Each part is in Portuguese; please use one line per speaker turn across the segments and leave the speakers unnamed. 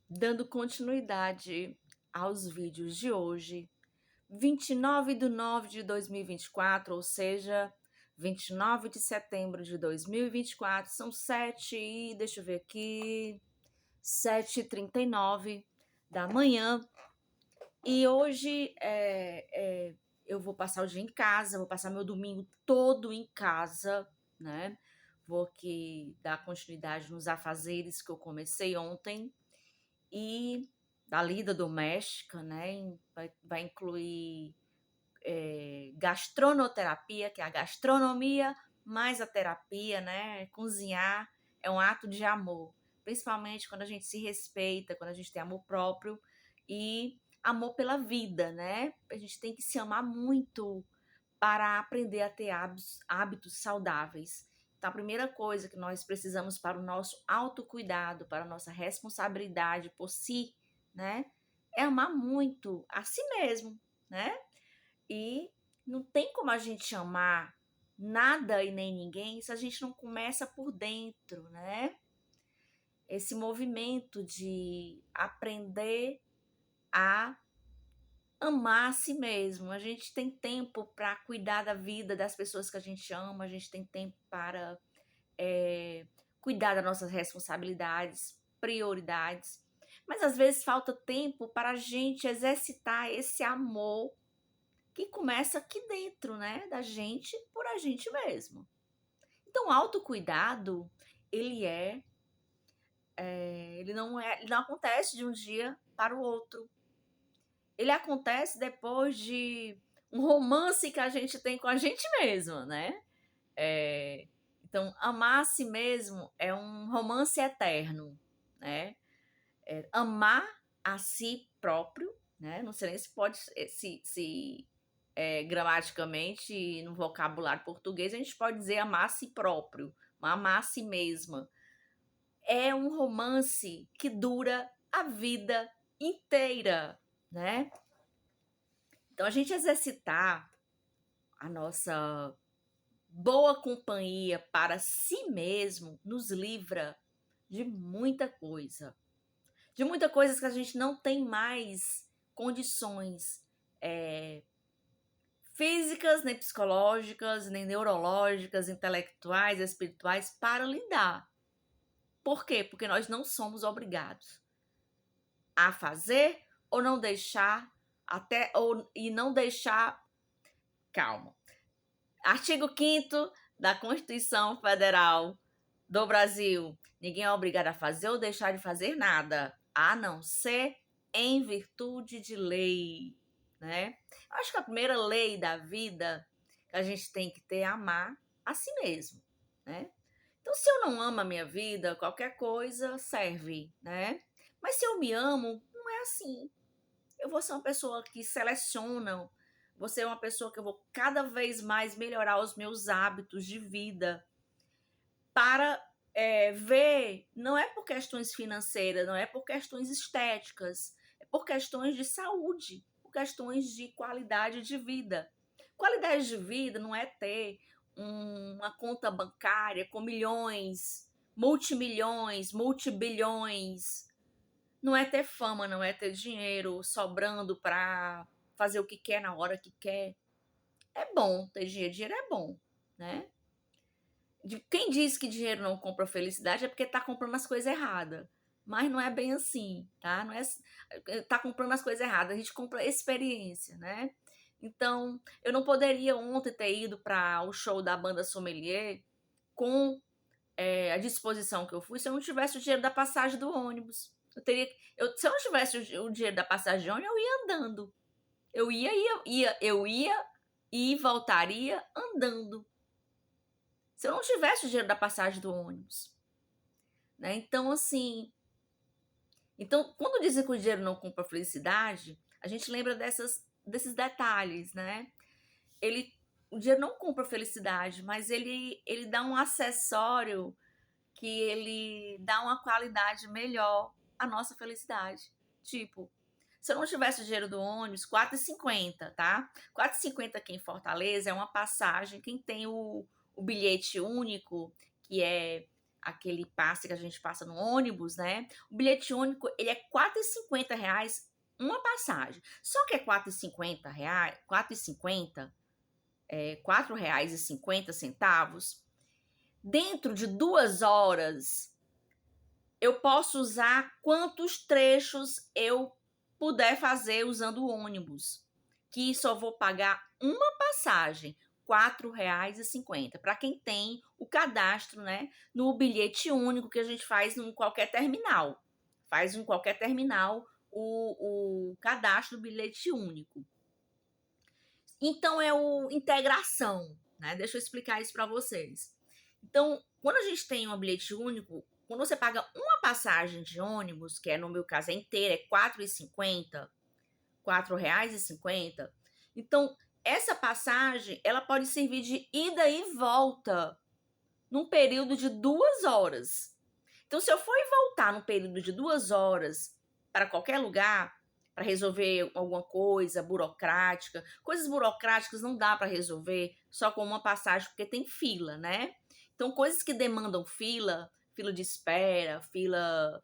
Dando continuidade aos vídeos de hoje, 29/9/2024, ou seja, 29 de setembro de 2024, são 7h39 da manhã, e hoje eu vou passar o dia em casa, vou passar meu domingo todo em casa, né? Vou aqui dar continuidade nos afazeres que eu comecei ontem, e da lida doméstica, né? Vai incluir gastronoterapia, que é a gastronomia mais a terapia, né? Cozinhar é um ato de amor, principalmente quando a gente se respeita, quando a gente tem amor próprio e amor pela vida, né? A gente tem que se amar muito para aprender a ter hábitos saudáveis. Então, a primeira coisa que nós precisamos para o nosso autocuidado, para a nossa responsabilidade por si, né, é amar muito a si mesmo, né? E não tem como a gente amar nada e nem ninguém se a gente não começa por dentro, né? Esse movimento de aprender a amar a si mesmo. A gente tem tempo para cuidar da vida das pessoas que a gente ama, a gente tem tempo para cuidar das nossas responsabilidades, prioridades. Mas às vezes falta tempo para a gente exercitar esse amor que começa aqui dentro, né, da gente por a gente mesmo. Então, o autocuidado, ele ele não acontece de um dia para o outro. Ele acontece depois de um romance que a gente tem com a gente mesma, né? É, então, amar a si mesmo é um romance eterno, né? Amar a si próprio, né? Não sei nem se pode, gramaticamente, no vocabulário português, a gente pode dizer amar a si próprio, amar a si mesma. É um romance que dura a vida inteira, né? Então, a gente exercitar a nossa boa companhia para si mesmo nos livra de muita coisa. De muita coisa que a gente não tem mais condições físicas, nem psicológicas, nem neurológicas, intelectuais, espirituais para lidar. Por quê? Porque nós não somos obrigados a fazer ou não deixar e não deixar. Calma. Artigo 5º da Constituição Federal do Brasil. Ninguém é obrigado a fazer ou deixar de fazer nada, a não ser em virtude de lei, né? Acho que a primeira lei da vida que a gente tem que ter é amar a si mesmo, né? Então, se eu não amo a minha vida, qualquer coisa serve, né? Mas se eu me amo, não é assim. Eu vou ser uma pessoa que seleciona, vou ser uma pessoa que eu vou cada vez mais melhorar os meus hábitos de vida para ver, não é por questões financeiras, não é por questões estéticas, é por questões de saúde, por questões de qualidade de vida. Qualidade de vida não é ter uma conta bancária com milhões, multimilhões, multibilhões. Não é ter fama, não é ter dinheiro sobrando para fazer o que quer na hora que quer. É bom ter dinheiro, dinheiro é bom, né? Quem diz que dinheiro não compra felicidade é porque está comprando as coisas erradas. Mas não é bem assim, tá? Não é tá comprando as coisas erradas, a gente compra experiência, né? Então, eu não poderia ontem ter ido para o show da banda Sommelier com a disposição que eu fui se eu não tivesse o dinheiro da passagem do ônibus. Se eu não tivesse o dinheiro da passagem de ônibus, eu ia andando. Eu ia e voltaria andando. Se eu não tivesse o dinheiro da passagem do ônibus, né? Então, assim, quando dizem que o dinheiro não compra felicidade, a gente lembra desses detalhes, né? O dinheiro não compra felicidade, mas ele dá um acessório que ele dá uma qualidade melhor à nossa felicidade. Tipo, se eu não tivesse o dinheiro do ônibus, 4,50, tá? 4,50 aqui em Fortaleza é uma passagem. Quem tem o bilhete único, que é aquele passe que a gente passa no ônibus, né? O bilhete único, ele é R$ 4,50 uma passagem. Só que é R$ 4,50, R$ 4,50. Dentro de 2 horas, eu posso usar quantos trechos eu puder fazer usando o ônibus, que só vou pagar uma passagem, R$ 4,50, para quem tem o cadastro, né, no bilhete único que a gente faz em qualquer terminal. Faz em qualquer terminal o cadastro do bilhete único. Então é o integração, né? Deixa eu explicar isso para vocês. Então, quando a gente tem um bilhete único, quando você paga uma passagem de ônibus, que é no meu caso é inteira, é R$ 4,50, R$ 4,50. Então, essa passagem, ela pode servir de ida e volta num período de 2 horas. Então, se eu for e voltar num período de 2 horas para qualquer lugar, para resolver alguma coisa burocrática, coisas burocráticas não dá para resolver só com uma passagem, porque tem fila, né? Então, coisas que demandam fila, fila de espera, fila,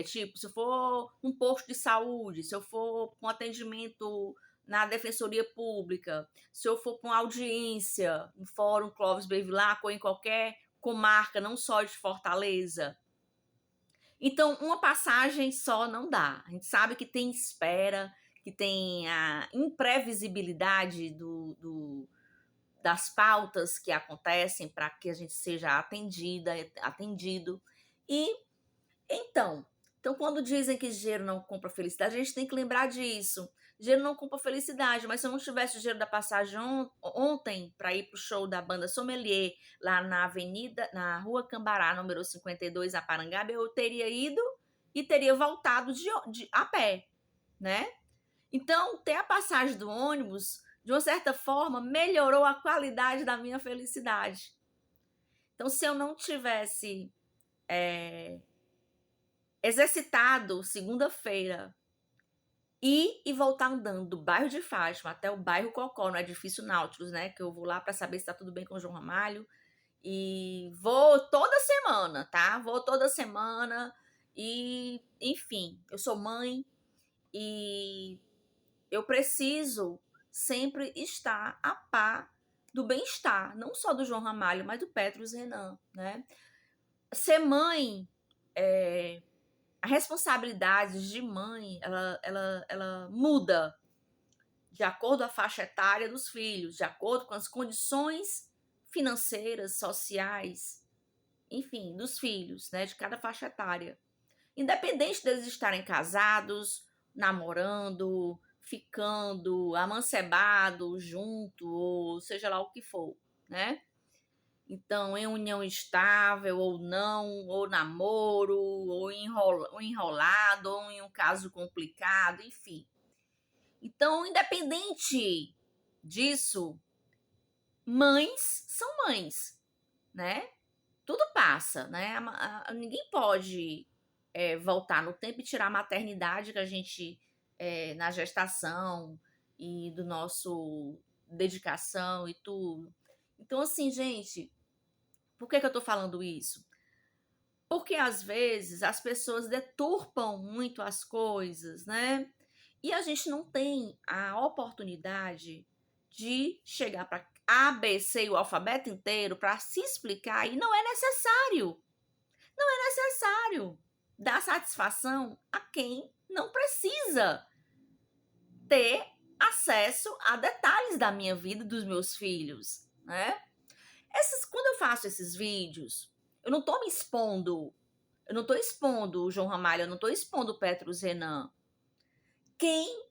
tipo, se eu for um posto de saúde, se eu for com atendimento na Defensoria Pública, se eu for para uma audiência no Fórum Clóvis Bevilacqua ou em qualquer comarca, não só de Fortaleza. Então, uma passagem só não dá. A gente sabe que tem espera, que tem a imprevisibilidade das pautas que acontecem para que a gente seja atendido. E então, quando dizem que dinheiro não compra felicidade, a gente tem que lembrar disso. Dinheiro não compra felicidade, mas se eu não tivesse o dinheiro da passagem ontem para ir pro show da banda Sommelier lá na Rua Cambará, número 52, a Parangaba, eu teria ido e teria voltado a pé, né? Então, ter a passagem do ônibus, de uma certa forma, melhorou a qualidade da minha felicidade. Então, se eu não tivesse exercitado segunda-feira, ir e voltar andando do bairro de Fátima até o bairro Cocó, no edifício Nautilus, né? Que eu vou lá para saber se tá tudo bem com o João Ramalho. E vou toda semana, tá? Vou toda semana. E, enfim, eu sou mãe e eu preciso sempre estar a par do bem-estar, não só do João Ramalho, mas do Petrus Renan, né? Ser mãe a responsabilidade de mãe, ela muda de acordo com a faixa etária dos filhos, de acordo com as condições financeiras, sociais, enfim, dos filhos, né, de cada faixa etária. Independente deles estarem casados, namorando, ficando, amancebados, junto, ou seja lá o que for, né? Então, em união estável ou não, ou namoro, ou enrolado, ou em um caso complicado, enfim. Então, independente disso, mães são mães, né? Tudo passa, né? Ninguém pode voltar no tempo e tirar a maternidade que a gente, na gestação e do nosso dedicação e tudo. Então, assim, gente, por que eu tô falando isso? Porque às vezes as pessoas deturpam muito as coisas, né? E a gente não tem a oportunidade de chegar para A, B, C e o alfabeto inteiro para se explicar, e não é necessário. Não é necessário dar satisfação a quem não precisa ter acesso a detalhes da minha vida e dos meus filhos, né? Quando eu faço esses vídeos, eu não tô me expondo. Eu não tô expondo o João Ramalho, eu não tô expondo o Petrus Renan. Quem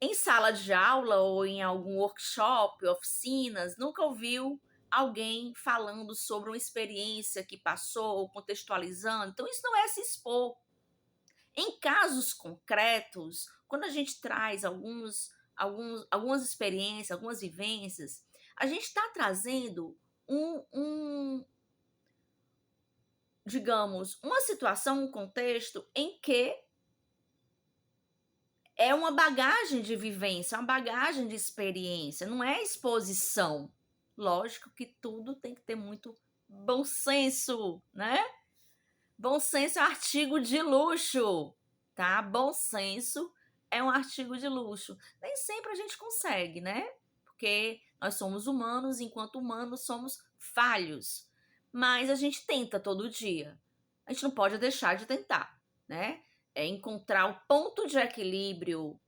em sala de aula ou em algum workshop, oficinas, nunca ouviu alguém falando sobre uma experiência que passou, contextualizando? Então, isso não é se expor. Em casos concretos, quando a gente traz algumas experiências, algumas vivências, a gente está trazendo digamos, uma situação, um contexto em que é uma bagagem de vivência, uma bagagem de experiência, não é exposição. Lógico que tudo tem que ter muito Bom senso, né? Bom senso é um artigo de luxo, tá? Bom senso é um artigo de luxo. Nem sempre a gente consegue, né? Porque nós somos humanos, enquanto humanos somos falhos. Mas a gente tenta todo dia. A gente não pode deixar de tentar, né? É encontrar o ponto de equilíbrio,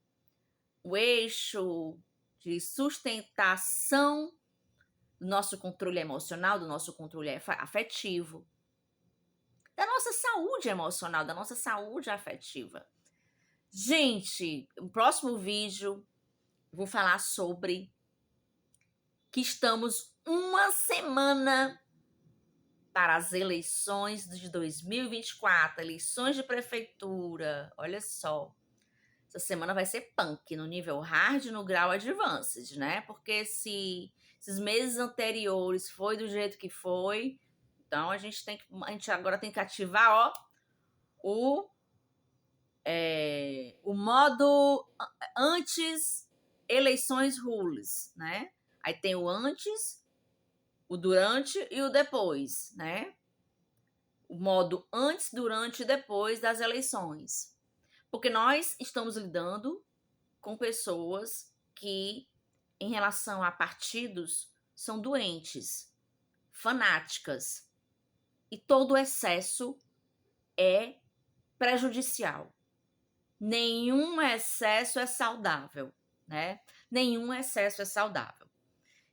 o eixo de sustentação do nosso controle emocional, do nosso controle afetivo, da nossa saúde emocional, da nossa saúde afetiva. Gente, no próximo vídeo vou falar sobre que estamos uma semana para as eleições de 2024, eleições de prefeitura. Olha só, essa semana vai ser punk no nível hard e no grau advanced, né? Porque se esses meses anteriores foi do jeito que foi, então a gente agora tem que ativar, ó, o modo antes eleições rules, né? Aí tem o antes, o durante e o depois, né? O modo antes, durante e depois das eleições. Porque nós estamos lidando com pessoas que, em relação a partidos, são doentes, fanáticas. E todo excesso é prejudicial. Nenhum excesso é saudável, né? Nenhum excesso é saudável.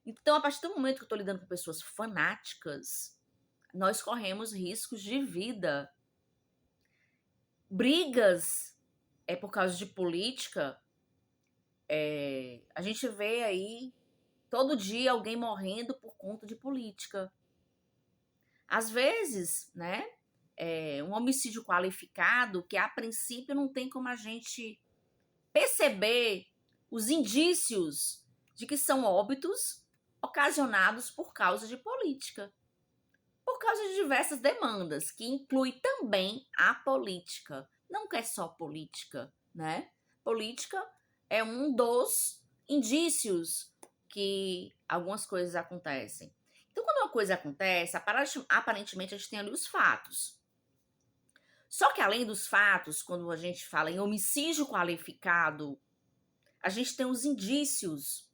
Então, a partir do momento que eu estou lidando com pessoas fanáticas, nós corremos riscos de vida. Brigas é por causa de política. A gente vê aí todo dia alguém morrendo por conta de política. Às vezes, né? Um homicídio qualificado que a princípio não tem como a gente perceber os indícios de que são óbitos ocasionados por causa de política, por causa de diversas demandas, que inclui também a política. Não é só política, né? Política é um dos indícios que algumas coisas acontecem. Então, quando uma coisa acontece, aparentemente a gente tem ali os fatos. Só que além dos fatos, quando a gente fala em homicídio qualificado, a gente tem os indícios,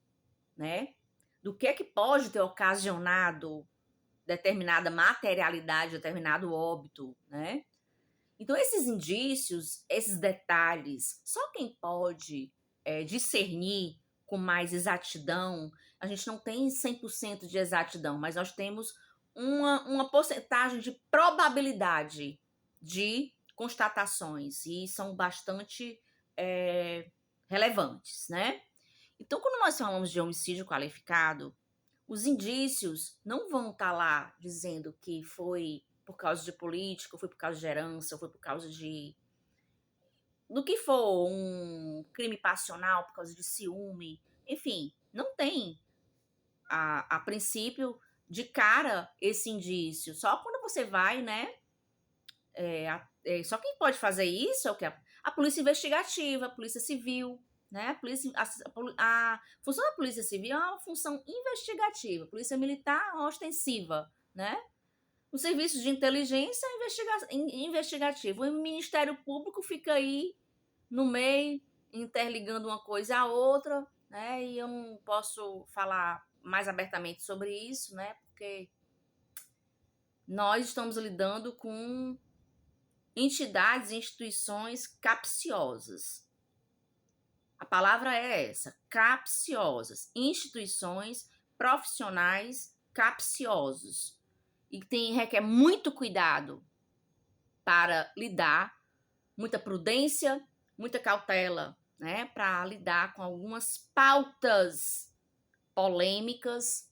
né? Do que é que pode ter ocasionado determinada materialidade, determinado óbito, né? Então, esses indícios, esses detalhes, só quem pode discernir com mais exatidão, a gente não tem 100% de exatidão, mas nós temos uma porcentagem de probabilidade de constatações, e são bastante relevantes, né? Então, quando nós falamos de homicídio qualificado, os indícios não vão estar lá dizendo que foi por causa de política, foi por causa de herança, foi por causa do que for, um crime passional, por causa de ciúme, enfim, não tem a princípio de cara esse indício. Só quando você vai, né? Só quem pode fazer isso é o que? A polícia investigativa, a polícia civil, né? A função da polícia civil é uma função investigativa, polícia militar é uma ostensiva, né? O serviço de inteligência é investigativo. O Ministério Público fica aí no meio, interligando uma coisa à outra, né? E eu não posso falar mais abertamente sobre isso, né? Porque nós estamos lidando com entidades e instituições capciosas. A palavra é essa, capciosas. Instituições profissionais capciosos. E requer muito cuidado para lidar, muita prudência, muita cautela, né? Para lidar com algumas pautas polêmicas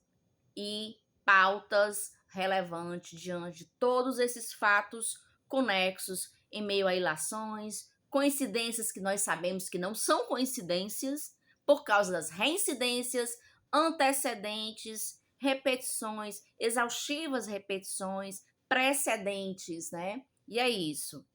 e pautas relevantes diante de todos esses fatos conexos em meio a ilações, coincidências que nós sabemos que não são coincidências por causa das reincidências, antecedentes, repetições, exaustivas repetições, precedentes, né? E é isso.